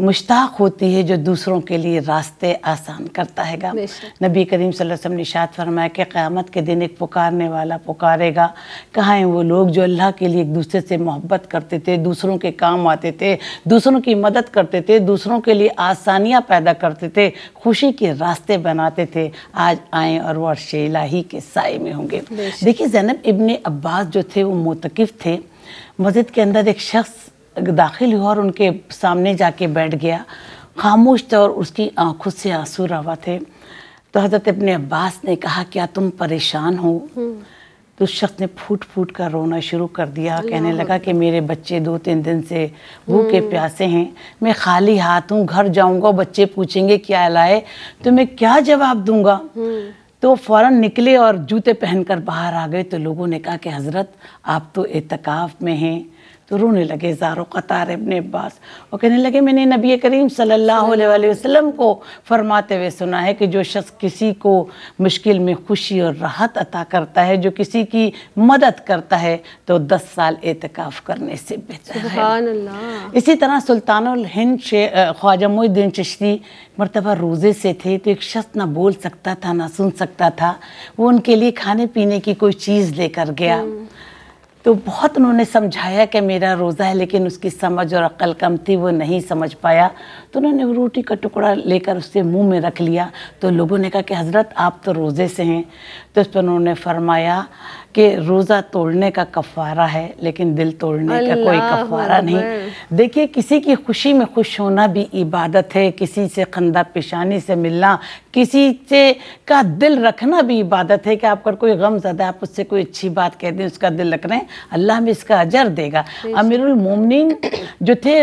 مشتاق ہوتی ہے جو دوسروں کے لیے راستے آسان کرتا ہے گا۔ نبی کریم صلی اللہ علیہ وسلم نے ارشاد فرمایا کہ قیامت کے دن ایک پکارنے والا پکارے گا، کہاں ہیں وہ لوگ جو اللہ کے لیے ایک دوسرے سے محبت کرتے تھے، دوسروں کے کام آتے تھے، دوسروں کی مدد کرتے تھے، دوسروں کے لیے آسانیاں پیدا کرتے تھے، خوشی کے راستے بناتے تھے، آج آئیں اور وہ عرش الہی کے سائے میں ہوں گے۔ دیکھیے زینب ابن عباس جو تھے وہ معتکف تھے، مسجد کے اندر ایک شخص داخل ہوا اور ان کے سامنے جا کے بیٹھ گیا، خاموش تھا اور اس کی آنکھوں سے آنسو روا تھے۔ تو حضرت ابن عباس نے کہا کیا تم پریشان ہو؟ تو اس شخص نے پھوٹ پھوٹ کر رونا شروع کر دیا، کہنے لگا کہ میرے بچے 2-3 دن سے بھوکے پیاسے ہیں، میں خالی ہاتھ ہوں، گھر جاؤں گا، بچے پوچھیں گے کیا لائے تو میں کیا جواب دوں گا؟ تو فوراً نکلے اور جوتے پہن کر باہر آ گئے۔ تو لوگوں نے کہا کہ حضرت آپ تو اعتکاف میں ہیں۔ تو رونے لگے زارو قطار ابن عباس اور کہنے لگے میں نے نبی کریم صلی اللہ علیہ وآلہ وسلم کو فرماتے ہوئے سنا ہے کہ جو شخص کسی کو مشکل میں خوشی اور راحت عطا کرتا ہے، جو کسی کی مدد کرتا ہے تو 10 سال اعتکاف کرنے سے بہتر ہے۔ سبحان اللہ۔ اسی طرح سلطان الہند خواجہ معین الدین چشتی مرتبہ روزے سے تھے، تو ایک شخص نہ بول سکتا تھا نہ سن سکتا تھا، وہ ان کے لیے کھانے پینے کی کوئی چیز لے کر گیا۔ تو بہت انہوں نے سمجھایا کہ میرا روزہ ہے، لیکن اس کی سمجھ اور عقل کم تھی، وہ نہیں سمجھ پایا۔ تو انہوں نے روٹی کا ٹکڑا لے کر اس سے منہ میں رکھ لیا۔ تو لوگوں نے کہا کہ حضرت آپ تو روزے سے ہیں۔ تو اس پر انہوں نے فرمایا کہ روزہ توڑنے کا کفارہ ہے لیکن دل توڑنے کا کوئی کفارہ نہیں۔ دیکھیے کسی کی خوشی میں خوش ہونا بھی عبادت ہے، کسی سے خندہ پیشانی سے ملنا، کسی سے کا دل رکھنا بھی عبادت ہے کہ آپ کا کوئی غم زدہ آپ اس سے کوئی اچھی بات کہہ دیں، اس کا دل رکھ رہے ہیں، اللہ میں اس کا اجر دے گا۔ امیر المومنین جو تھے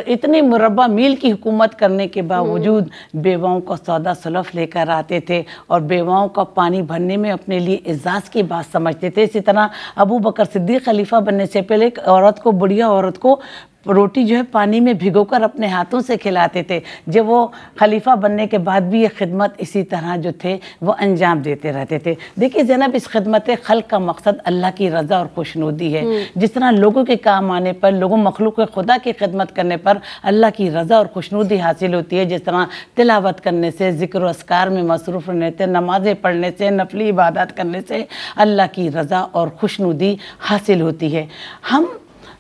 اتنے مربع میل کی حکومت کرنے کے باوجود بیواؤں کا سودا سلف لے کر آتے تھے اور بیواؤں کا پانی بھرنے میں اپنے لیے اعزاز کی بات سمجھتے تھے۔ اسی طرح ابو بکر صدیق خلیفہ بننے سے پہلے ایک عورت کو، بڑھیا عورت کو روٹی جو ہے پانی میں بھگو کر اپنے ہاتھوں سے کھلاتے تھے۔ جب وہ خلیفہ بننے کے بعد بھی یہ خدمت اسی طرح جو تھے وہ انجام دیتے رہتے تھے۔ دیکھیے زینب اس خدمت خلق کا مقصد اللہ کی رضا اور خوشنودی ہے۔ جس طرح لوگوں کے کام آنے پر، لوگوں مخلوق خدا کی خدمت کرنے پر اللہ کی رضا اور خوشنودی حاصل ہوتی ہے، جس طرح تلاوت کرنے سے، ذکر و اذکار میں مصروف رہنے سے، نمازیں پڑھنے سے، نفلی عبادات کرنے سے اللہ کی رضا اور خوشنودی حاصل ہوتی ہے۔ ہم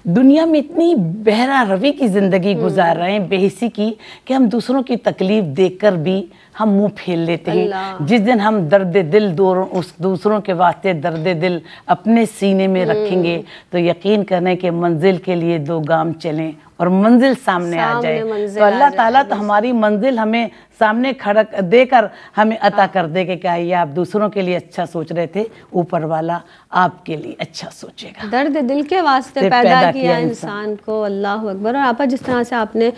دنیا میں اتنی بہرا روی کی زندگی گزار رہے ہیں، بے حسی کی، کہ ہم دوسروں کی تکلیف دیکھ کر بھی ہم منہ پھیر لیتے ہیں۔ جس دن ہم درد دل دوسروں کے واسطے درد دل اپنے سینے میں رکھیں گے تو یقین کریں کہ منزل کے لیے 2 گام چلیں اور منزل سامنے آ جائے۔ تو اللہ تعالیٰ تو ہماری منزل ہمیں سامنے کھڑا دے کر ہمیں عطا کر دے کہ کیا یہ آپ دوسروں کے لیے اچھا سوچ رہے تھے، اوپر والا آپ کے لیے اچھا سوچے گا۔ درد دل کے واسطے پیدا کیا انسان کو، اللہ اکبر۔ اور آپا جس طرح سے آپ نے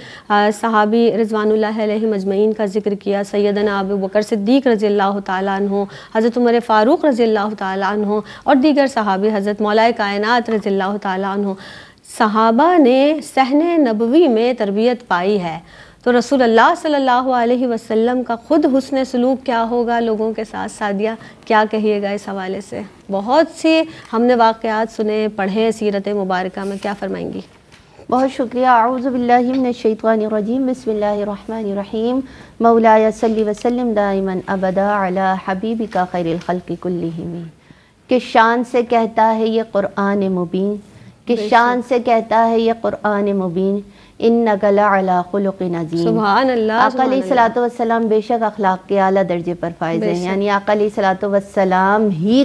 صحابی رضوان اللہ علیہ مجمعین کا ذکر کیا، سیدنا ابو بکر صدیق رضی اللہ تعالیٰ عنہ، حضرت عمر فاروق رضی اللہ تعالیٰ عنہ اور دیگر صحابی، حضرت مولا کائنات رضی اللہ تعالیٰ عنہ، صحابہ نے صحن نبوی میں تربیت پائی ہے، تو رسول اللہ صلی اللہ علیہ وسلم کا خود حسن سلوک کیا ہوگا لوگوں کے ساتھ؟ سعدیہ کیا کہیے گا اس حوالے سے؟ بہت سے ہم نے واقعات سنے، پڑھے سیرت مبارکہ میں، کیا فرمائیں گی؟ بہت شکریہ۔ اعوذ باللہ من الشیطان الرجیم، بسم اللہ الرحمن الرحیم۔ مولایا صلی وسلم دائما ابدا علی حبیبک خیر الخلق کلہم۔ کس شان سے کہتا ہے یہ قرآن مبین، کس شان سے کہتا ہے یہ قرآن مبین، انک لعلی خلق عظیم۔ سبحان اللہ۔ آقا علیہ الصلوۃ والسلام بے شک اخلاق کے اعلیٰ درجے پر فائز ہیں، یعنی آقا علیہ الصلوۃ والسلام ہی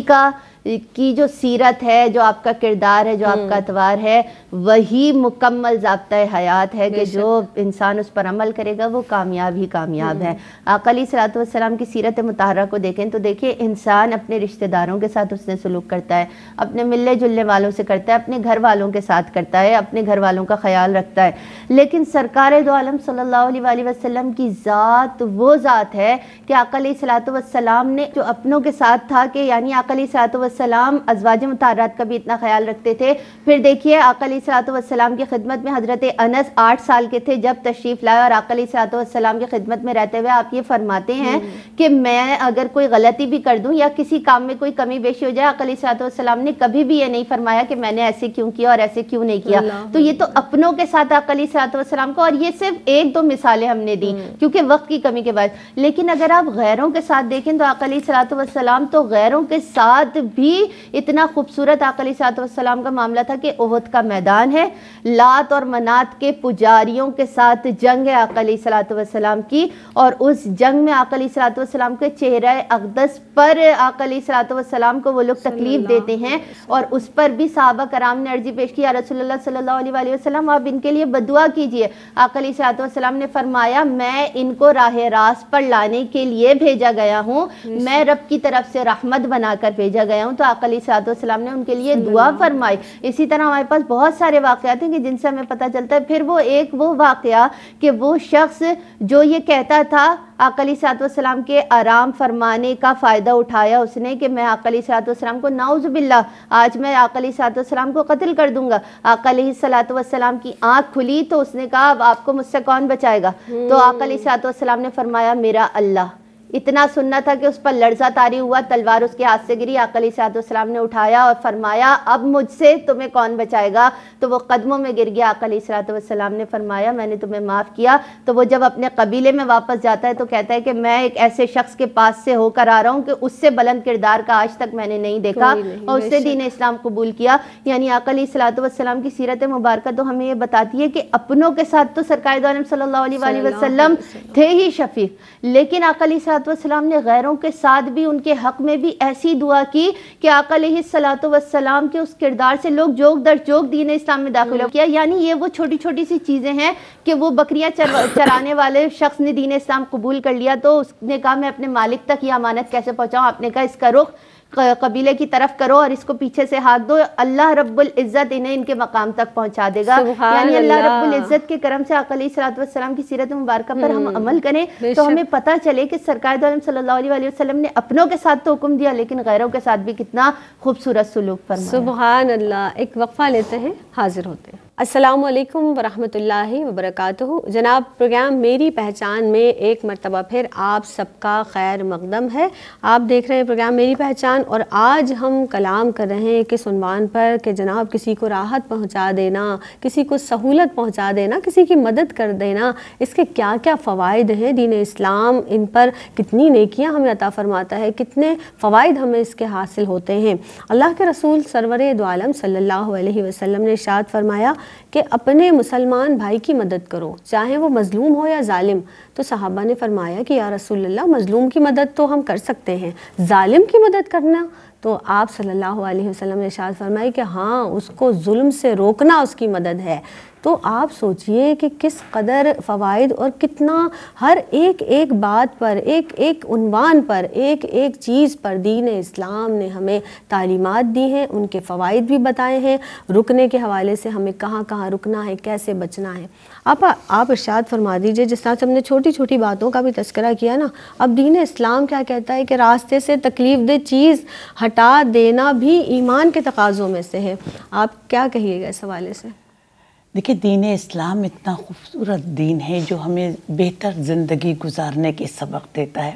کی جو سیرت ہے، جو آپ کا کردار ہے، جو آپ کا اتوار ہے، وہی مکمل ضابطۂ حیات ہے کہ جو انسان اس پر عمل کرے گا وہ کامیاب ہی کامیاب ہے۔ آقا علیہ الصلوۃ والسلام کی سیرت مطہرہ کو دیکھیں تو دیکھیں انسان اپنے رشتہ داروں کے ساتھ اس نے سلوک کرتا ہے، اپنے ملنے جلنے والوں سے کرتا ہے، اپنے گھر والوں کے ساتھ کرتا ہے، اپنے گھر والوں کا خیال رکھتا ہے، لیکن سرکار دو عالم صلی اللہ علیہ وآلہ وسلم کی ذات وہ ذات ہے کہ آقا علیہ الصلوۃ والسلام نے جو اپنوں کے ساتھ تھا، کہ یعنی آقا علیہ الصلوۃ والسلام ازواج مطہرات کا بھی اتنا خیال رکھتے تھے. پھر دیکھیے آقا علیہ الصلوۃ والسلام کی خدمت میں حضرت انس 8 سال کے تھے جب تشریف لائے, اور آقا علیہ الصلوۃ والسلام کی خدمت میں رہتے ہوئے آپ یہ فرماتے ہیں کہ میں اگر کوئی غلطی بھی کر دوں یا کسی کام میں کوئی کمی بیشی ہو جائے, آقا علیہ الصلوۃ والسلام نے کبھی بھی یہ نہیں فرمایا کہ میں نے ایسے کیوں کیا اور ایسے کیوں نہیں کیا. تو یہ تو اپنوں کے ساتھ آقا علیہ الصلوۃ والسلام کو, اور یہ صرف 1-2 مثالیں ہم نے دی کیونکہ وقت کی کمی کے بعد. لیکن اگر آپ غیروں کے ساتھ دیکھیں تو آقا علیہ الصلوۃ والسلام تو غیروں کے ساتھ بھی اتنا خوبصورت آقا علیہ الصلوۃ والسلام کا معاملہ تھا کہ احد کا میدان ہے, لات اور منات کے پجاریوں کے ساتھ جنگ ہے آقا علیہ الصلوۃ والسلام کی, اور اس جنگ میں آقا علیہ الصلوۃ والسلام کے چہرہ اقدس پر آقا علیہ الصلوۃ والسلام کو وہ لوگ تکلیف دیتے ہیں, اور اس پر بھی صحابہ کرام نے عرضی پیش کی, یا رسول اللہ صلی اللہ علیہ وآلہ وسلم آپ ان کے لیے بدعا کیجئے. آقا علیہ الصلوۃ والسلام نے فرمایا میں ان کو راہ راست پر لانے کے لیے بھیجا گیا ہوں, میں رب کی طرف سے رحمت بنا کر بھیجا گیا ہوں. تو آقا علیہ الصلوۃ والسلام نے ان کے لیے دعا فرمائی. اسی طرح ہمارے پاس بہت سارے واقعات ہیں کہ جن سے ہمیں پتہ چلتا ہے. پھر وہ واقعہ کہ وہ شخص جو یہ کہتا تھا آقا علیہ الصلوۃ والسلام کے آرام فرمانے کا فائدہ اٹھایا اس نے کہ میں آقا علیہ الصلوۃ والسلام کو نعوذ باللہ آج میں آقا علیہ الصلوۃ والسلام کو قتل کر دوں گا. آقا علیہ الصلوۃ والسلام کی آنکھ کھلی تو اس نے کہا اب آپ کو مجھ سے کون بچائے گا. تو آقا علیہ الصلوۃ والسلام نے فرمایا میرا اللہ. اتنا سننا تھا کہ اس پر لرزہ طاری ہوا, تلوار اس کے ہاتھ سے گری. آقا علیہ الصلوۃ والسلام نے اٹھایا اور فرمایا اب مجھ سے تمہیں کون بچائے گا. تو وہ قدموں میں گر گیا. آقا علیہ الصلوۃ والسلام نے فرمایا میں نے تمہیں معاف کیا. تو وہ جب اپنے قبیلے میں واپس جاتا ہے تو کہتا ہے کہ میں ایک ایسے شخص کے پاس سے ہو کر آ رہا ہوں کہ اس سے بلند کردار کا آج تک میں نے نہیں دیکھا, اور اس سے دین اسلام قبول کیا. یعنی آقا علیہ الصلوۃ والسلام کی سیرت مبارکہ تو ہمیں یہ بتاتی ہے کہ اپنوں کے ساتھ تو سرکار دو عالم صلی اللہ علیہ وآلہ وسلم تھے ہی شفیق, لیکن آقا علیہ الصلوۃ والسلام نے غیروں کے ساتھ بھی ان کے حق میں بھی ایسی دعا کی کہ آقا علیہ الصلوۃ والسلام کے اس کردار سے لوگ جوگ در جوگ دین اسلام میں داخل ہو کیا. یعنی یہ وہ چھوٹی چھوٹی سی چیزیں ہیں کہ وہ بکریاں چرانے والے شخص نے دین اسلام قبول کر لیا تو اس نے کہا میں اپنے مالک تک یہ امانت کیسے پہنچاؤں. آپ نے کہا اس کا رخ قبیلے کی طرف کرو اور اس کو پیچھے سے ہاتھ دو, اللہ رب العزت انہیں ان کے مقام تک پہنچا دے گا. یعنی اللہ رب العزت کے کرم سے آقا علیہ الصلوۃ والسلام کی سیرت مبارکہ پر ہم عمل کریں تو ہمیں پتہ چلے کہ سرکار دو عالم صلی اللہ علیہ وآلہ وسلم نے اپنوں کے ساتھ تو حکم دیا لیکن غیروں کے ساتھ بھی کتنا خوبصورت سلوک فرمایا. سبحان اللہ. ایک وقفہ لیتے ہیں, حاضر ہوتے ہیں. السلام علیکم ورحمۃ اللہ وبرکاتہ. جناب پروگرام میری پہچان میں ایک مرتبہ پھر آپ سب کا خیر مقدم ہے. آپ دیکھ رہے ہیں پروگرام میری پہچان, اور آج ہم کلام کر رہے ہیں کس عنوان پر کہ جناب کسی کو راحت پہنچا دینا, کسی کو سہولت پہنچا دینا, کسی کی مدد کر دینا, اس کے کیا کیا فوائد ہیں. دین اسلام ان پر کتنی نیکیاں ہمیں عطا فرماتا ہے, کتنے فوائد ہمیں اس کے حاصل ہوتے ہیں. اللہ کے رسول سرور دو عالم صلی اللہ علیہ وسلم نے ارشاد فرمایا کہ اپنے مسلمان بھائی کی مدد کرو چاہے وہ مظلوم ہو یا ظالم. تو صحابہ نے فرمایا کہ یا رسول اللہ مظلوم کی مدد تو ہم کر سکتے ہیں, ظالم کی مدد کرنا. تو آپ صلی اللہ علیہ وسلم نے ارشاد فرمایا کہ ہاں اس کو ظلم سے روکنا اس کی مدد ہے. تو آپ سوچئے کہ کس قدر فوائد اور کتنا ہر ایک بات پر, ایک عنوان پر, ایک چیز پر دین اسلام نے ہمیں تعلیمات دی ہیں, ان کے فوائد بھی بتائے ہیں. رکنے کے حوالے سے ہمیں کہاں کہاں رکنا ہے, کیسے بچنا ہے. آپ ارشاد فرما دیجئے, جس طرح سے ہم نے چھوٹی چھوٹی باتوں کا بھی تذکرہ کیا نا, اب دین اسلام کیا کہتا ہے کہ راستے سے تکلیف دہ چیز ہٹا دینا بھی ایمان کے تقاضوں میں سے ہے. آپ کیا کہیے گا اس حوالے سے؟ دیکھیے دین اسلام اتنا خوبصورت دین ہے جو ہمیں بہتر زندگی گزارنے کے سبق دیتا ہے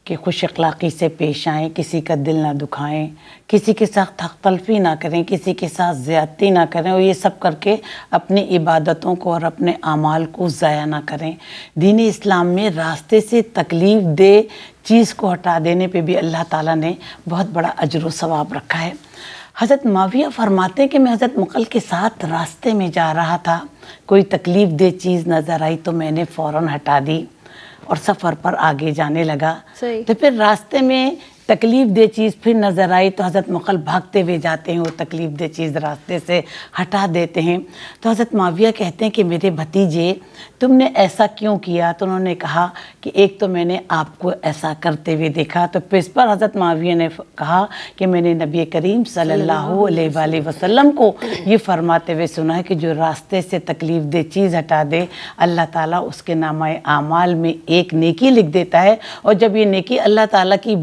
کہ خوش اخلاقی سے پیش آئیں, کسی کا دل نہ دکھائیں, کسی کے ساتھ حق تلفی نہ کریں, کسی کے ساتھ زیادتی نہ کریں, اور یہ سب کر کے اپنی عبادتوں کو اور اپنے اعمال کو ضائع نہ کریں. دین اسلام میں راستے سے تکلیف دہ چیز کو ہٹا دینے پہ بھی اللہ تعالیٰ نے بہت بڑا اجر و ثواب رکھا ہے. حضرت معاویہ فرماتے ہیں کہ میں حضرت مقل کے ساتھ راستے میں جا رہا تھا, کوئی تکلیف دہ چیز نظر آئی تو میں نے فوراً ہٹا دی اور سفر پر آگے جانے لگا. تو پھر راستے میں تکلیف دہ چیز پھر نظر آئی تو حضرت مقل بھاگتے ہوئے جاتے ہیں, وہ تکلیف دہ چیز راستے سے ہٹا دیتے ہیں. تو حضرت معاویہ کہتے ہیں کہ میرے بھتیجے تم نے ایسا کیوں کیا؟ تو انہوں نے کہا کہ ایک تو میں نے آپ کو ایسا کرتے ہوئے دیکھا. تو پھر اس پر حضرت معاویہ نے کہا کہ میں نے نبی کریم صلی اللہ علیہ وآلہ وسلم کو یہ فرماتے ہوئے سنا ہے کہ جو راستے سے تکلیف دہ چیز ہٹا دے اللہ تعالیٰ اس کے نامہ اعمال میں ایک نیکی لکھ دیتا ہے, اور جب یہ نیکی اللہ تعالیٰ کی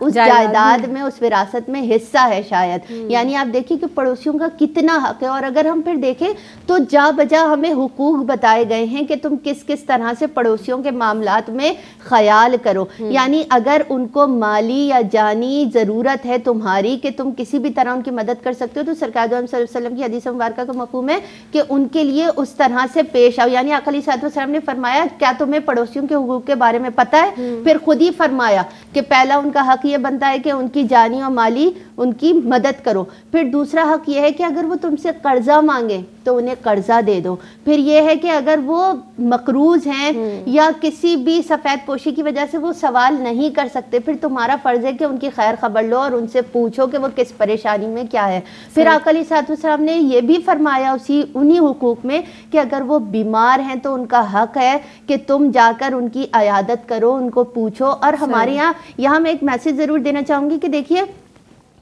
اس جائیداد میں، اس وراثت میں حصہ ہے شاید. یعنی آپ دیکھیں کہ پڑوسیوں کا کتنا حق ہے. اور اگر ہم پھر دیکھیں تو جا بجا ہمیں حقوق بتائے گئے ہیں کہ تم کس کس طرح سے پڑوسیوں کے معاملات میں خیال کرو. یعنی اگر ان کو مالی یا جانی ضرورت ہے تمہاری کہ تم کسی بھی طرح ان کی مدد کر سکتے ہو، تو سرکار دو علیہ وسلم کی حدیث مبارکہ کا مفہوم ہے کہ ان کے لیے اس طرح سے پیش آؤ. یعنی آقا علیہ الصلوۃ والسلام نے فرمایا کیا تمہیں پڑوسیوں کے حقوق کے بارے میں پتہ ہے؟ پھر خود ہی فرمایا کہ پہلا ان کا حق یہ بنتا ہے کہ ان کی جانی اور مالی ان کی مدد کرو. پھر دوسرا حق یہ ہے کہ اگر وہ تم سے قرضہ مانگے تو انہیں قرضہ دے دو. پھر یہ ہے کہ اگر وہ مقروض ہیں یا کسی بھی سفید پوشی کی وجہ سے وہ سوال نہیں کر سکتے، پھر تمہارا فرض ہے کہ ان کی خیر خبر لو اور ان سے پوچھو کہ وہ کس پریشانی میں کیا ہے. پھر آقا علیہ الصلوۃ والسلام نے یہ بھی فرمایا انہی حقوق میں کہ اگر وہ بیمار ہیں تو ان کا حق ہے کہ تم جا کر ان کی عیادت کرو، ان کو پوچھو. اور ہمارے یہاں میں ایک میسج ضرور دینا چاہوں گی کہ دیکھیے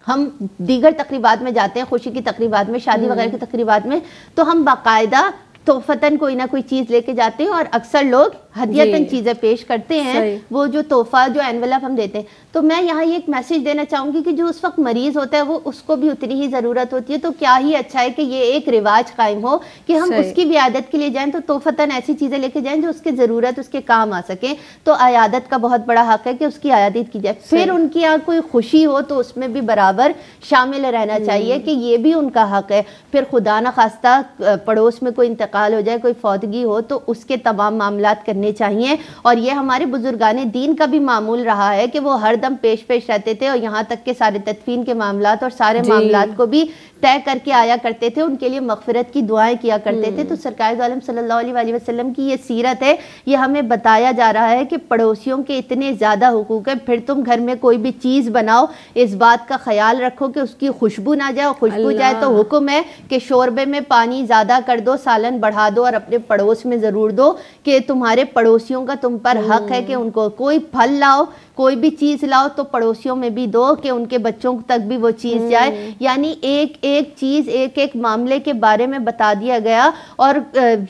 ہم دیگر تقریبات میں جاتے ہیں، خوشی کی تقریبات میں، شادی وغیرہ کی تقریبات میں، تو ہم باقاعدہ تحفتاً کوئی نہ کوئی چیز لے کے جاتے ہیں اور اکثر لوگ ہدیتاً چیزیں پیش کرتے ہیں، وہ جو تحفہ جو انویلپ ہم دیتے ہیں. تو میں یہاں یہ ایک میسج دینا چاہوں گی کہ جو اس وقت مریض ہوتا ہے وہ اس کو بھی اتنی ہی ضرورت ہوتی ہے. تو کیا ہی اچھا ہے کہ یہ ایک رواج قائم ہو کہ ہم اس کی بھی عیادت کے لیے جائیں تو تحفتاً ایسی چیزیں لے کے جائیں جو اس کی ضرورت اس کے کام آ سکیں. تو عیادت کا بہت بڑا حق ہے کہ اس کی عیادت کی جائے. پھر ان کی یہاں کوئی خوشی ہو تو اس میں بھی برابر شامل رہنا چاہیے کہ یہ بھی ان کا حق ہے. پھر خدا نہ خواستہ پڑوس میں کوئی انتقال ہو جائے، کوئی فوتگی ہو، تو اس کے تمام معاملات کرنے چاہیے. اور یہ ہمارے بزرگان دین کا بھی معمول رہا ہے کہ وہ ہر دم پیش رہتے تھے، اور یہاں تک کہ سارے تدفین کے معاملات اور سارے معاملات کو بھی طے کر کے آیا کرتے تھے، ان کے لیے مغفرت کی دعائیں کیا کرتے تھے. تو سرکار دو عالم صلی اللہ علیہ وسلم کی یہ سیرت ہے، یہ ہمیں بتایا جا رہا ہے کہ پڑوسیوں کے اتنے زیادہ حقوق ہیں. پھر تم گھر میں کوئی بھی چیز بناؤ، اس بات کا خیال رکھو کہ اس کی خوشبو نہ جائے، اور خوشبو جائے تو حکم ہے کہ شوربے میں پانی زیادہ کر دو، سالن بڑھا دو، اور اپنے پڑوس میں ضرور دو کہ تمہارے پڑوسیوں کا تم پر حق ہے کہ ان کو کوئی پھل لاؤ، کوئی بھی چیز لاؤ تو پڑوسیوں میں بھی دو کہ ان کے بچوں تک بھی وہ چیز جائے. یعنی ایک ایک چیز، ایک ایک معاملے کے بارے میں بتا دیا گیا. اور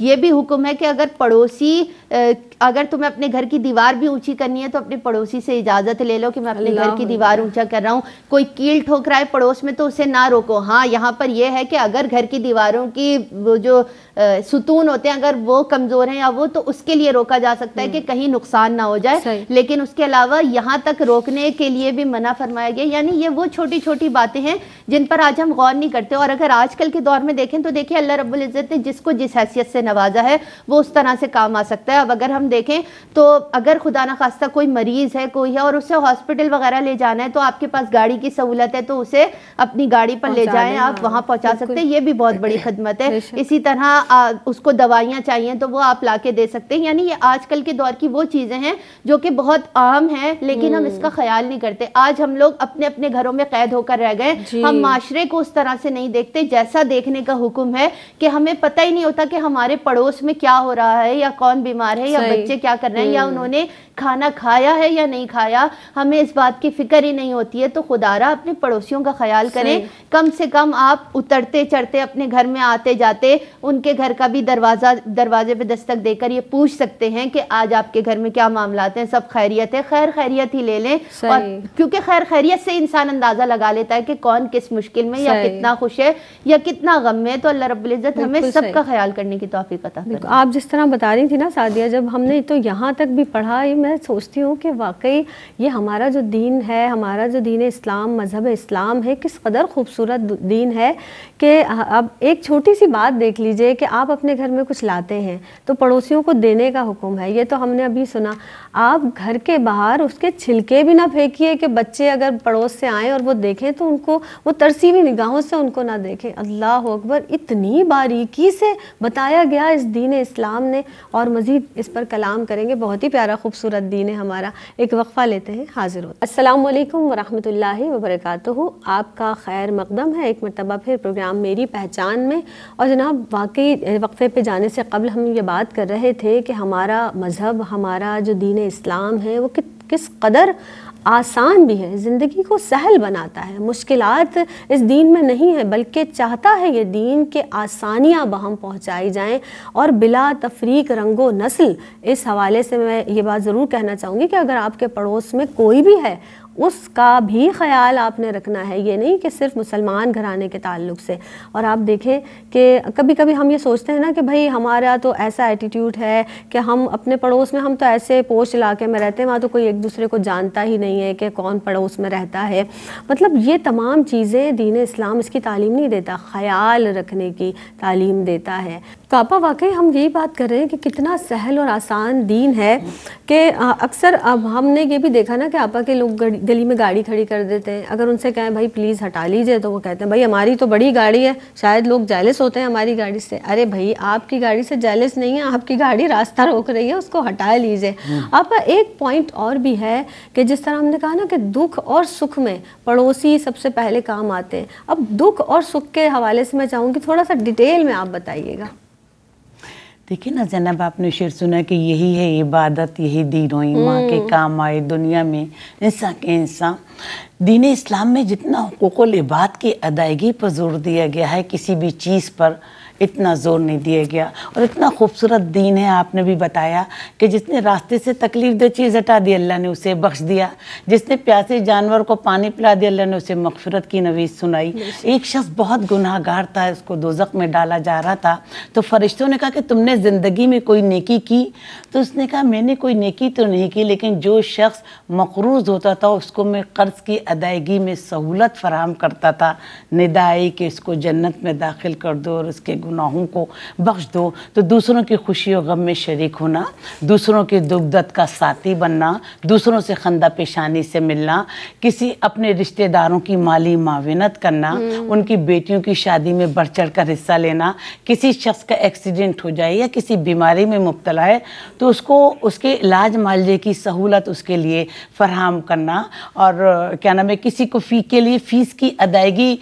یہ بھی حکم ہے کہ اگر پڑوسی، اگر تمہیں اپنے گھر کی دیوار بھی اونچی کرنی ہے تو اپنے پڑوسی سے اجازت لے لو کہ میں اپنے گھر کی دیوار اونچا کر رہا ہوں. کوئی کیل ٹھوکرائے پڑوس میں تو اسے نہ روکو. ہاں یہاں پر یہ ہے کہ اگر گھر کی دیواروں کی وہ جو ستون ہوتے ہیں اگر وہ کمزور ہیں یا وہ، تو اس کے لیے روکا جا سکتا ہے کہ کہیں نقصان نہ ہو جائے. لیکن اس کے علاوہ یہاں تک روکنے کے لیے بھی منع فرمایا گیا. یعنی یہ وہ چھوٹی چھوٹی باتیں ہیں جن پر آج ہم غور نہیں کرتے. اور اگر آج کل کے دور میں دیکھیں تو دیکھیں اللہ رب العزت نے جس کو جس حیثیت سے نوازا ہے وہ اس طرح سے کام آ سکتا ہے. اب اگر ہم دیکھیں تو اگر خدا نہ خواستہ کوئی مریض ہے، کوئی ہے، اور اسے ہاسپٹل وغیرہ لے جانا ہے تو آپ کے پاس گاڑی کی سہولت ہے تو اسے اپنی گاڑی پر لے جائیں، آپ وہاں پہنچا سکتے ہیں. یہ بھی بہت بڑی خدمت ہے. اسی طرح اس کو دوائیاں چاہیے تو وہ آپ لا کے دے سکتے ہیں. یعنی یہ آج کل کے دور کی وہ چیزیں ہیں جو کہ بہت عام ہیں لیکن ہم اس کا خیال نہیں کرتے. آج ہم لوگ اپنے اپنے گھروں میں قید ہو کر رہ گئے. ہم معاشرے کو اس طرح سے نہیں دیکھتے جیسا دیکھنے کا حکم ہے کہ ہمیں پتہ ہی نہیں ہوتا کہ ہمارے پڑوس میں کیا ہو رہا ہے، یا کون بیمار ہے، یا بچے کیا کر رہے ہیں، یا انہوں نے کھانا کھایا ہے یا نہیں کھایا. ہمیں اس بات کی فکر ہی نہیں ہوتی ہے. تو خدا را اپنے پڑوسیوں کا خیال کریں. کم سے کم آپ اترتے چڑھتے اپنے گھر میں آتے جاتے ان کے گھر کا بھی دروازے پہ دستک دے کر یہ پوچھ سکتے ہیں کہ آج آپ کے گھر میں کیا معاملات ہیں، سب خیریت ہے. خیر خیریت ہی لے لیں. اور کیونکہ خیر خیریت سے انسان اندازہ لگا لیتا ہے کہ کون کس مشکل میں یا کتنا خوش ہے یا کتنا غم میں. تو اللہ رب العزت ہمیں سب کا خیال کرنے کی توفیق عطا فرمائے. آپ جس طرح بتا رہی تھی نا سعدیہ، جب ہم نے تو یہاں تک بھی پڑھا، میں سوچتی ہوں کہ واقعی یہ ہمارا جو دین ہے، ہمارا جو دین اسلام، مذہب اسلام ہے، کس قدر خوبصورت دین ہے کہ اب ایک چھوٹی سی بات دیکھ لیجئے کہ آپ اپنے گھر میں کچھ لاتے ہیں تو پڑوسیوں کو دینے کا حکم ہے. یہ تو ہم نے ابھی سنا. آپ گھر کے باہر اس کے چھلکے بھی نہ پھینکیے کہ بچے اگر پڑوس سے آئیں اور وہ دیکھیں تو ان کو وہ ترسی ہوئی نگاہوں سے ان کو نہ دیکھیں. اللہ اکبر، اتنی باریکی سے بتایا گیا اس دین اسلام نے. اور مزید اس پر کلام کریں گے. بہت ہی پیارا خوبصورت دین ہے ہمارا. ایک وقفہ لیتے ہیں، حاضر ہوتے. السلام علیکم ورحمۃ اللہ وبرکاتہ. آپ کا خیر مقدم ہے ایک مرتبہ پھر پروگرام میری پہچان میں. اور جناب واقعی وقفے پہ جانے سے قبل ہم یہ بات کر رہے تھے کہ ہمارا مذہب، ہمارا جو دین اسلام ہے وہ کس قدر آسان بھی ہے، زندگی کو سہل بناتا ہے. مشکلات اس دین میں نہیں ہے بلکہ چاہتا ہے یہ دین کہ آسانیاں بہم پہنچائی جائیں اور بلا تفریق رنگ و نسل. اس حوالے سے میں یہ بات ضرور کہنا چاہوں گی کہ اگر آپ کے پڑوس میں کوئی بھی ہے اس کا بھی خیال آپ نے رکھنا ہے، یہ نہیں کہ صرف مسلمان گھرانے کے تعلق سے۔ اور آپ دیکھیں کہ کبھی کبھی ہم یہ سوچتے ہیں نا کہ بھائی ہمارا تو ایسا ایٹیٹیوڈ ہے کہ ہم اپنے پڑوس میں، ہم تو ایسے پوش علاقے میں رہتے ہیں، وہاں تو کوئی ایک دوسرے کو جانتا ہی نہیں ہے کہ کون پڑوس میں رہتا ہے۔ مطلب یہ تمام چیزیں دین اسلام اس کی تعلیم نہیں دیتا، خیال رکھنے کی تعلیم دیتا ہے۔ تو آپا واقعی ہم یہی بات کر رہے ہیں کہ کتنا سہل اور آسان دین ہے کہ اکثر اب ہم نے یہ بھی دیکھا نا کہ آپا کے لوگ گلی میں گاڑی کھڑی کر دیتے ہیں، اگر ان سے کہیں بھائی پلیز ہٹا لیجئے تو وہ کہتے ہیں بھائی ہماری تو بڑی گاڑی ہے، شاید لوگ جیلس ہوتے ہیں ہماری گاڑی سے۔ ارے بھائی آپ کی گاڑی سے جیلس نہیں ہے، آپ کی گاڑی راستہ روک رہی ہے، اس کو ہٹا لیجئے۔ آپا ایک پوائنٹ اور بھی ہے کہ جس طرح ہم نے کہا نا کہ دکھ اور سکھ میں پڑوسی سب سے پہلے کام آتے ہیں، اب دکھ اور سکھ کے حوالے سے میں چاہوں گی تھوڑا سا ڈیٹیل میں آپ بتائیے گا۔ دیکھیں نا زینب، آپ نے شعر سنا کہ یہی ہے عبادت، یہی دین و ایمان کے کام آئے دنیا میں انسان کے انسان۔ دین اسلام میں جتنا حقوق العباد کی ادائیگی پر زور دیا گیا ہے، کسی بھی چیز پر اتنا زور نہیں دیا گیا، اور اتنا خوبصورت دین ہے۔ آپ نے بھی بتایا کہ جس نے راستے سے تکلیف دہ چیز ہٹا دی، اللہ نے اسے بخش دیا۔ جس نے پیاسے جانور کو پانی پلا دیا، اللہ نے اسے مغفرت کی نوید سنائی۔ ایک شخص بہت گناہ گار تھا، اس کو دوزخ میں ڈالا جا رہا تھا، تو فرشتوں نے کہا کہ تم نے زندگی میں کوئی نیکی کی؟ تو اس نے کہا میں نے کوئی نیکی تو نہیں کی، لیکن جو شخص مقروض ہوتا تھا اس کو میں قرض کی ادائیگی میں سہولت فراہم کرتا تھا۔ ندا آئی کہ اس کو جنت میں داخل کر دو اور اس کے گناہوں کو بخش دو۔ تو دوسروں کی خوشی و غم میں شریک ہونا، دوسروں کے دکھ درد کا ساتھی بننا، دوسروں سے خندہ پیشانی سے ملنا، کسی اپنے رشتہ داروں کی مالی معاونت کرنا، ان کی بیٹیوں کی شادی میں بڑھ چڑھ کر حصہ لینا، کسی شخص کا ایکسیڈنٹ ہو جائے یا کسی بیماری میں مبتلا ہے تو اس کو اس کے علاج معالجے کی سہولت اس کے لیے فراہم کرنا، اور کیا نام ہے کسی کو فی کے لیے فیس کی ادائیگی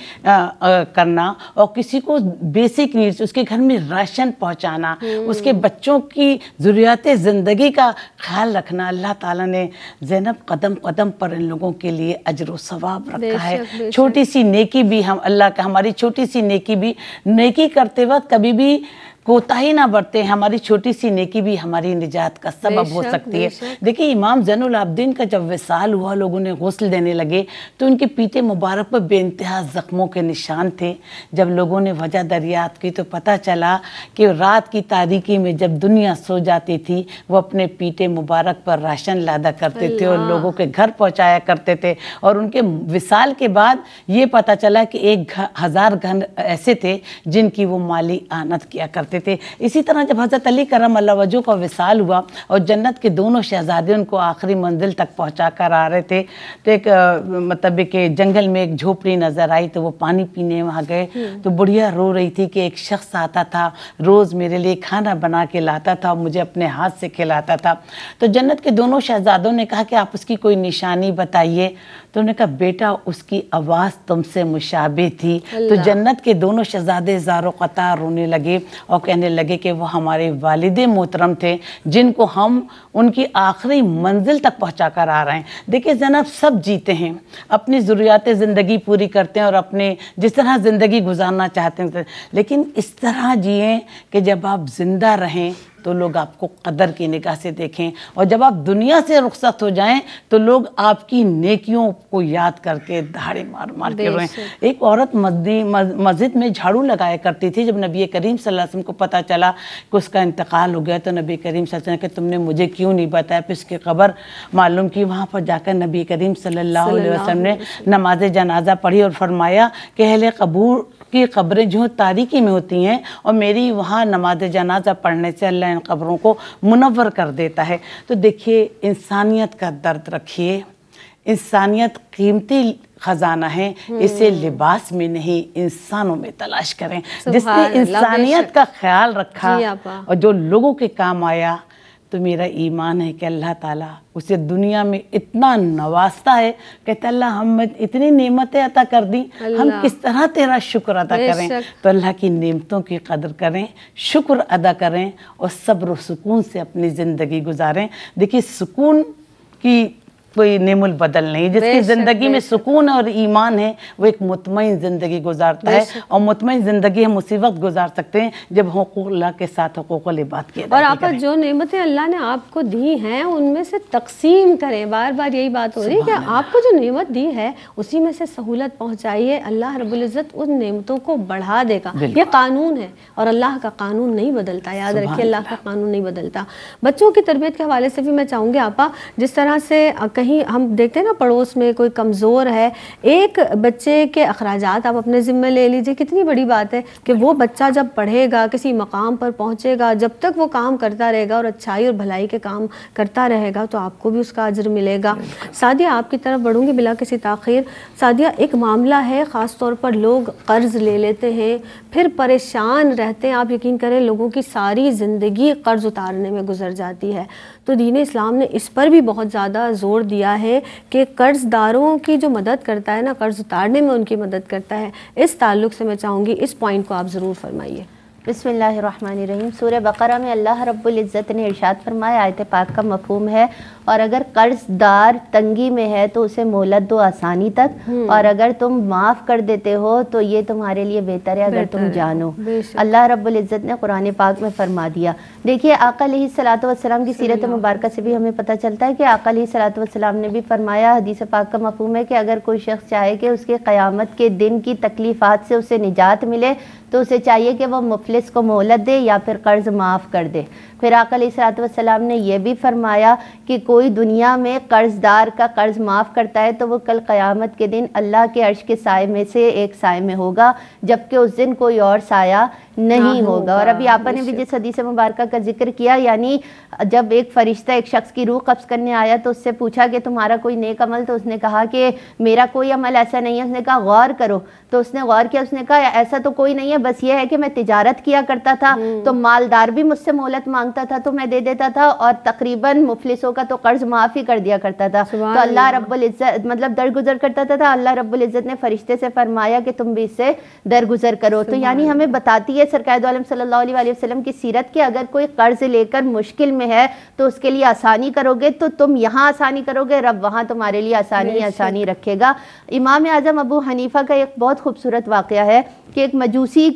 کرنا، اور کسی کو بیسک نیڈس، اس کے گھر میں راشن پہنچانا، اس کے بچوں کی ضروریات زندگی کا خیال رکھنا۔ اللہ تعالیٰ نے زینب قدم قدم پر ان لوگوں کے لیے اجر و ثواب رکھا ہے۔ چھوٹی سی نیکی بھی ہماری چھوٹی سی نیکی بھی، نیکی کرتے وقت کبھی بھی کوتاہی نہ برتے، ہماری چھوٹی سی نیکی بھی ہماری نجات کا سبب ہو سکتی ہے۔ دیکھیں امام زین العابدین کا جب وصال ہوا، لوگوں نے غسل دینے لگے تو ان کے پیتے مبارک پر بے انتہا زخموں کے نشان تھے۔ جب لوگوں نے وجہ دریافت کی تو پتہ چلا کہ رات کی تاریکی میں جب دنیا سو جاتی تھی وہ اپنے پیتے مبارک پر راشن لادا کرتے تھے اور لوگوں کے گھر پہنچایا کرتے تھے، اور ان کے وصال کے بعد یہ پتہ چلا کہ 1000 گھر ایسے تھے جن کی وہ مالی اعانت کیا کرتے تھے۔ اسی طرح جب حضرت علی کرم اللہ وجہہ کا وصال ہوا اور جنت کے دونوں شہزادے ان کو آخری منزل تک پہنچا کر آ رہے تھے تو ایک مطلب کہ جنگل میں ایک جھوپڑی نظر آئی تو وہ پانی پینے وہاں گئے تو بڑھیا رو رہی تھی کہ ایک شخص آتا تھا، روز میرے لیے کھانا بنا کے لاتا تھا اور مجھے اپنے ہاتھ سے کھلاتا تھا۔ تو جنت کے دونوں شہزادوں نے کہا کہ آپ اس کی کوئی نشانی بتائیے، تو انہوں نے کہا بیٹا اس کی آواز تم سے مشابہ تھی۔ تو جنت کے دونوں شہزادے زار و قطار رونے لگے اور کہنے لگے کہ وہ ہمارے والد محترم تھے جن کو ہم ان کی آخری منزل تک پہنچا کر آ رہے ہیں۔ دیکھیں زینب، سب جیتے ہیں، اپنی ضروریات زندگی پوری کرتے ہیں اور اپنے جس طرح زندگی گزارنا چاہتے ہیں، لیکن اس طرح جئیں کہ جب آپ زندہ رہیں تو لوگ آپ کو قدر کی نگاہ سے دیکھیں، اور جب آپ دنیا سے رخصت ہو جائیں تو لوگ آپ کی نیکیوں کو یاد کر کے دہاڑے مار مار کے روئیں۔ ایک عورت مسجد میں جھاڑو لگایا کرتی تھی، جب نبی کریم صلی اللہ علیہ وسلم کو پتہ چلا کہ اس کا انتقال ہو گیا تو نبی کریم صلی اللہ علیہ وسلم نے کہا تم نے مجھے کیوں نہیں بتایا؟ پھر اس کی قبر معلوم کی، وہاں پر جا کر نبی کریم صلی اللہ علیہ وسلم نے نماز جنازہ پڑھی اور فرمایا کہ اہل قبور کی قبریں جو تاریکی میں ہوتی ہیں اور میری وہاں نماز جنازہ پڑھنے سے اللہ ان قبروں کو منور کر دیتا ہے۔ تو دیکھیے انسانیت کا درد رکھیے، انسانیت قیمتی خزانہ ہے، اسے لباس میں نہیں انسانوں میں تلاش کریں۔ جس نے انسانیت کا خیال رکھا اور جو لوگوں کے کام آیا تو میرا ایمان ہے کہ اللہ تعالیٰ اسے دنیا میں اتنا نوازتا ہے، کہتا اللہ ہم اتنی نعمتیں عطا کر دی، ہم کس طرح تیرا شکر ادا کریں؟ تو اللہ کی نعمتوں کی قدر کریں، شکر ادا کریں اور صبر و سکون سے اپنی زندگی گزاریں۔ دیکھیے سکون کی کوئی نعم البدل نہیں. جس کی زندگی میں سکون اور ایمان ہے وہ ایک مطمئن زندگی گزارتا ہے, اور مطمئن زندگی ہم اسی وقت گزار سکتے ہیں جب حقوق اللہ کے ساتھ حقوق العباد کی ادائیگی اور آپ جو نعمتیں اللہ نے آپ کو دی ہیں ان میں سے تقسیم کریں. بار بار یہی بات ہو رہی ہے کہ آپ کو جو نعمت دی ہے اسی میں سے سہولت پہنچائیے. اللہ رب العزت ان نعمتوں کو بڑھا دے گا. یہ قانون ہے اور اللہ کا قانون نہیں بدلتا, یاد رکھیے اللہ کا قانون نہیں بدلتا. بچوں کی تربیت کے حوالے سے بھی میں چاہوں گی آپا, جس طرح سے کہیں ہم دیکھتے ہیں نا پڑوس میں کوئی کمزور ہے, ایک بچے کے اخراجات آپ اپنے ذمہ لے لیجئے. کتنی بڑی بات ہے کہ وہ بچہ جب پڑھے گا, کسی مقام پر پہنچے گا, جب تک وہ کام کرتا رہے گا اور اچھائی اور بھلائی کے کام کرتا رہے گا تو آپ کو بھی اس کا اجر ملے گا. سعدیہ آپ کی طرف بڑھوں گی بلا کسی تاخیر. سعدیہ ایک معاملہ ہے, خاص طور پر لوگ قرض لے لیتے ہیں پھر پریشان رہتے ہیں. آپ یقین کریں لوگوں کی ساری زندگی قرض اتارنے میں گزر جاتی ہے. تو دین اسلام نے اس پر بھی بہت زیادہ زور دیا ہے کہ قرض داروں کی جو مدد کرتا ہے نا, قرض اتارنے میں ان کی مدد کرتا ہے. اس تعلق سے میں چاہوں گی اس پوائنٹ کو آپ ضرور فرمائیے. بسم اللہ الرحمن الرحیم. سورہ بقرہ میں اللہ رب العزت نے ارشاد فرمایا, آیت پاک کا مفہوم ہے, اور اگر قرض دار تنگی میں ہے تو اسے مہلت دو آسانی تک, اور اگر تم معاف کر دیتے ہو تو یہ تمہارے لیے بہتر ہے اگر تم جانو. اللہ رب العزت نے قرآن پاک میں فرما دیا. دیکھیے آقا علیہ الصلوۃ والسلام کی سیرت مبارکہ سے بھی ہمیں پتہ چلتا ہے کہ آقا علیہ الصلوۃ والسلام نے بھی فرمایا, حدیث پاک کا مفہوم ہے کہ اگر کوئی شخص چاہے کہ اس کے قیامت کے دن کی تکلیفات سے اسے نجات ملے تو اسے چاہیے کہ وہ مفلس کو مہلت دے یا پھر قرض معاف کر دے. پھر آقا علیہ الصلوۃ والسلام نے یہ بھی فرمایا کہ کوئی دنیا میں قرض دار کا قرض معاف کرتا ہے تو وہ کل قیامت کے دن اللہ کے عرش کے سائے میں سے ایک سائے میں ہوگا, جبکہ اس دن کوئی اور سایہ نہیں ہوگا. اور ابھی آپا نے بھی جس حدیث مبارکہ کا ذکر کیا, یعنی جب ایک فرشتہ ایک شخص کی روح قبض کرنے آیا تو اس سے پوچھا کہ تمہارا کوئی نیک عمل, تو اس نے کہا کہ میرا کوئی عمل ایسا نہیں ہے. اس نے کہا غور کرو, تو اس نے غور کیا, اس نے کہا ایسا تو کوئی نہیں ہے, بس یہ ہے کہ میں تجارت کیا کرتا تھا تو مالدار بھی مجھ سے مہلت مانگتا تھا تو میں دے دیتا تھا, اور تقریباً مفلسوں کا تو قرض معاف ہی کر دیا کرتا تھا. تو اللہ رب العزت مطلب درگزر کرتا تھا. اللہ رب العزت نے فرشتے سے فرمایا کہ تم بھی اس سے درگزر کرو. تو یعنی ہمیں بتاتی ہے سرکار دو عالم صلی اللہ علیہ وسلم کی سیرت کہ اگر کوئی قرض لے کر مشکل میں ہے تو اس کے لیے آسانی کرو گے, تو تم یہاں آسانی کرو گے, رب وہاں تمہارے لیے آسانی رکھے گا. امام اعظم ابو حنیفہ کا ایک بہت خوبصورت واقعہ ہے کہ ایک مجوسی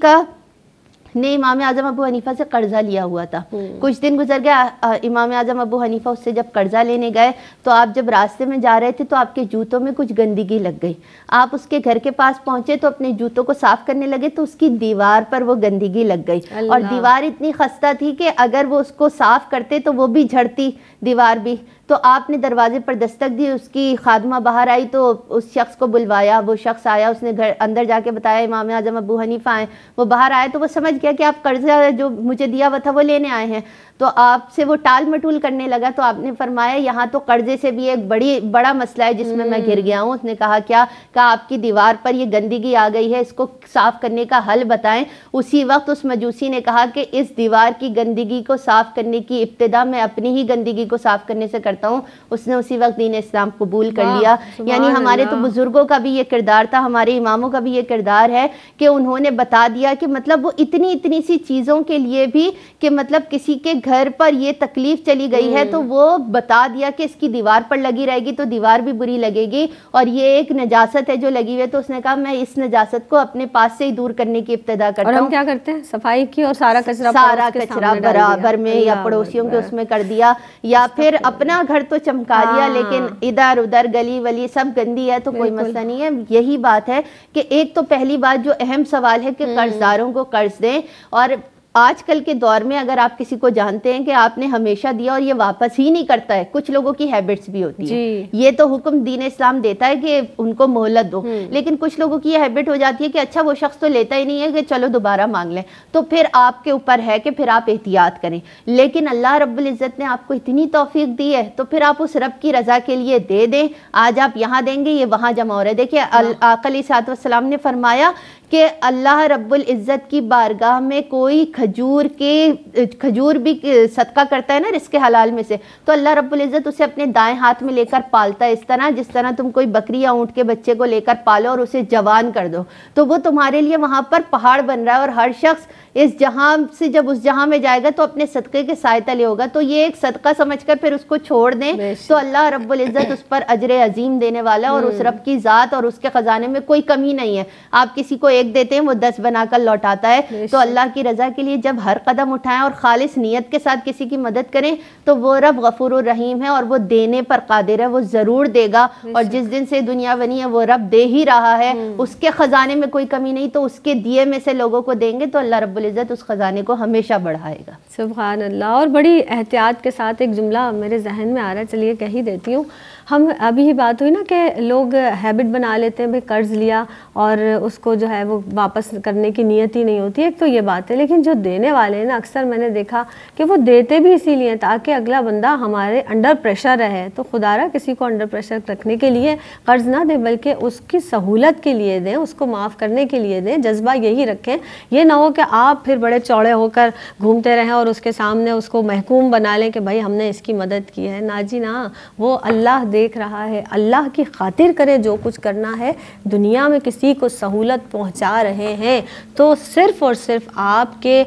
نے امام اعظم ابو حنیفہ سے قرضہ لیا ہوا تھا. کچھ دن گزر گیا, امام اعظم ابو حنیفہ اس سے جب قرضہ لینے گئے تو آپ جب راستے میں جا رہے تھے تو آپ کے جوتوں میں کچھ گندگی لگ گئی. آپ اس کے گھر کے پاس پہنچے تو اپنے جوتوں کو صاف کرنے لگے تو اس کی دیوار پر وہ گندگی لگ گئی, اور دیوار اتنی خستہ تھی کہ اگر وہ اس کو صاف کرتے تو وہ بھی جھڑتی دیوار بھی. تو آپ نے دروازے پر دستک دی, اس کی خادمہ باہر آئی تو اس شخص کو بلوایا. وہ شخص آیا, اس نے گھر اندر جا کے بتایا امام اعظم ابو حنیفہ آئے. وہ باہر آئے تو وہ سمجھ گیا کہ آپ قرضہ جو مجھے دیا ہوا تھا وہ لینے آئے ہیں. تو آپ سے وہ ٹال مٹول کرنے لگا. تو آپ نے فرمایا یہاں تو قرضے سے بھی ایک بڑا مسئلہ ہے جس میں گر گیا ہوں. اس نے کہا کیا؟ کہا آپ کی دیوار پر یہ گندگی آ گئی ہے, اس کو صاف کرنے کا حل بتائیں. اسی وقت اس مجوسی نے کہا کہ اس دیوار کی گندگی کو صاف کرنے کی ابتدا میں اپنی ہی گندگی کو صاف کرنے سے کرتا ہوں. اس نے اسی وقت دین اسلام قبول کر لیا. یعنی ہمارے تو بزرگوں کا بھی یہ کردار تھا, ہمارے اماموں کا بھی یہ کردار ہے کہ انہوں نے بتا دیا کہ مطلب وہ اتنی سی چیزوں کے لیے بھی کہ مطلب کسی کے گھر پر یہ تکلیف چلی گئی ہے تو وہ بتا دیا کہ اس کی دیوار پر لگی رہے گی تو دیوار بھی بری لگے گی, اور یہ ایک نجاست ہے جو لگی ہوئی ہے. تو اس نے کہا میں اس نجاست کو اپنے پاس سے ہی دور کرنے کی ابتدا کرتا ہوں. اور ہم کیا کرتے ہیں, صفائی کی اور سارا کچرا برابر میں یا پڑوسیوں کے اس میں کر دیا, یا پھر اپنا گھر تو چمکا لیا لیکن ادھر ادھر گلی ولی سب گندی ہے تو کوئی مسئلہ نہیں ہے. یہی بات ہے کہ ایک تو پہلی بات جو اہم سوال ہے کہ قرض داروں کو قرض دیں. اور آج کل کے دور میں اگر آپ کسی کو جانتے ہیں کہ آپ نے ہمیشہ دیا اور یہ واپس ہی نہیں کرتا ہے, کچھ لوگوں کی ہیبٹس بھی ہوتی ہے, یہ تو حکم دین اسلام دیتا ہے کہ ان کو مہلت دو, لیکن کچھ لوگوں کی یہ ہیبٹ ہو جاتی ہے کہ اچھا وہ شخص تو لیتا ہی نہیں ہے کہ چلو دوبارہ مانگ لیں. تو پھر آپ کے اوپر ہے کہ پھر آپ احتیاط کریں. لیکن اللہ رب العزت نے آپ کو اتنی توفیق دی ہے تو پھر آپ اس رب کی رضا کے لیے دے دیں. آج آپ یہاں دیں گے, یہ وہاں جمع ہو رہا ہے. دیکھیے آقا علیہ الصلوۃ والسلام نے فرمایا کہ اللہ رب العزت کی بارگاہ میں کوئی کھجور بھی صدقہ کرتا ہے نا رزق حلال میں سے، تو اللہ رب العزت اسے اپنے دائیں ہاتھ میں لے کر پالتا ہے، اس طرح جس طرح تم کوئی بکری یا اونٹ کے بچے کو لے کر پالو اور اسے جوان کر دو، تو وہ تمہارے لیے وہاں پر پہاڑ بن رہا ہے، اور ہر شخص اس جہاں سے جب اس جہاں میں جائے گا تو اپنے صدقے کے سائے تلے ہوگا، تو یہ ایک صدقہ سمجھ کر پھر اس کو چھوڑ دیں تو اللہ رب العزت اس پر اجر عظیم دینے والا ہے، اور اس رب کی ذات اور اس کے خزانے میں کوئی کمی نہیں ہے۔ آپ کسی کو ایک دیتے ہیں وہ 10 بنا کر لوٹاتا ہے، تو اللہ کی رضا کے لیے جب ہر قدم اٹھائیں اور خالص نیت کے ساتھ کسی کی مدد کریں تو وہ رب غفور الرحیم ہے، اور وہ دینے پر قادر ہے، وہ ضرور دے گا، اور جس دن سے دنیا بنی ہے وہ رب دے ہی رہا ہے، اس کے خزانے میں کوئی کمی نہیں، تو اس کے دیے میں سے لوگوں کو دیں گے تو اللہ رب العزت اس خزانے کو ہمیشہ بڑھائے گا۔ سبحان اللہ۔ اور بڑی احتیاط کے ساتھ ایک جملہ میرے ذہن میں آ رہا ہے، چلیے کہہ ہی دیتی ہوں۔ ہم ابھی ہی بات ہوئی نا کہ لوگ ہیبٹ بنا لیتے ہیں، بھئی قرض لیا اور اس کو جو ہے وہ واپس کرنے کی نیت ہی نہیں ہوتی، ایک تو یہ بات ہے، لیکن جو دینے والے ہیں نا اکثر میں نے دیکھا کہ وہ دیتے بھی اسی لیے تاکہ اگلا بندہ ہمارے انڈر پریشر رہے، تو خدا را کسی کو انڈر پریشر رکھنے کے لیے قرض نہ دیں، بلکہ اس کی سہولت کے لیے دیں، اس کو معاف کرنے کے لیے دیں، جذبہ یہی رکھیں۔ یہ نہ ہو کہ آپ پھر بڑے چوڑے ہو کر گھومتے رہیں اور اس کے سامنے اس کو محکوم بنا لیں کہ بھائی ہم نے اس کی مدد کی ہے۔ نا جی نا، وہ اللہ دیکھ رہا ہے، اللہ کی خاطر کرے جو کچھ کرنا ہے۔ دنیا میں کسی کو سہولت پہنچا رہے ہیں تو صرف اور صرف آپ کے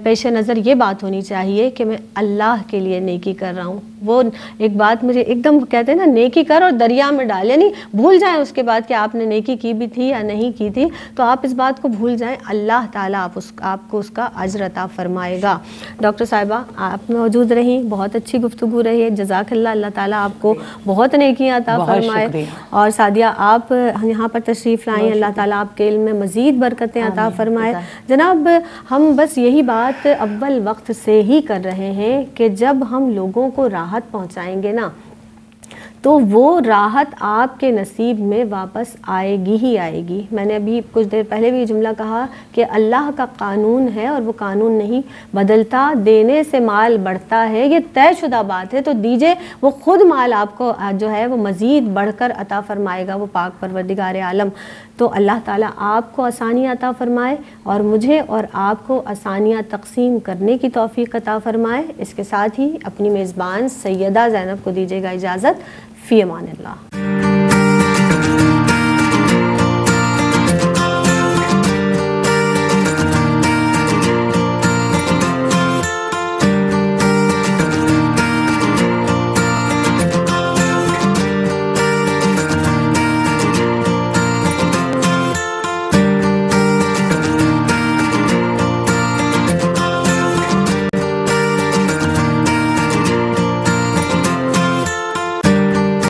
پیش نظر یہ بات ہونی چاہیے کہ میں اللہ کے لیے نیکی کر رہا ہوں۔ وہ ایک بات مجھے ایک دم کہتے ہیں نا، نیکی کر اور دریا میں ڈال، یعنی بھول جائیں اس کے بعد کہ آپ نے نیکی کی بھی تھی یا نہیں کی تھی، تو آپ اس بات کو بھول جائیں، اللہ تعالیٰ آپ کو اس کا اجر عطا فرمائے گا۔ ڈاکٹر صاحبہ آپ موجود رہیں، بہت اچھی گفتگو رہی ہے، جزاک اللہ، اللہ تعالیٰ آپ کو بہت نیکیاں عطا فرمائے۔ اور سعدیہ آپ یہاں پر تشریف لائیں، اللہ تعالیٰ آپ کے علم میں مزید برکتیں عطا فرمائے۔ جناب ہم بس یہی بات اول وقت سے ہی کر رہے ہیں کہ جب ہم لوگوں کو راحت پہنچائیں گے نا تو وہ راحت آپ کے نصیب میں واپس آئے گی ہی آئے گی۔ میں نے ابھی کچھ دیر پہلے بھی یہ جملہ کہا کہ اللہ کا قانون ہے اور وہ قانون نہیں بدلتا، دینے سے مال بڑھتا ہے، یہ طے شدہ بات ہے، تو دیجئے، وہ خود مال آپ کو جو ہے وہ مزید بڑھ کر عطا فرمائے گا، وہ پاک پروردگار عالم۔ تو اللہ تعالیٰ آپ کو آسانیاں عطا فرمائے اور مجھے اور آپ کو آسانیاں تقسیم کرنے کی توفیق عطا فرمائے۔ اس کے ساتھ ہی اپنی میزبان سیدہ زینب کو دیجیے گا اجازت۔ فی امان اللہ۔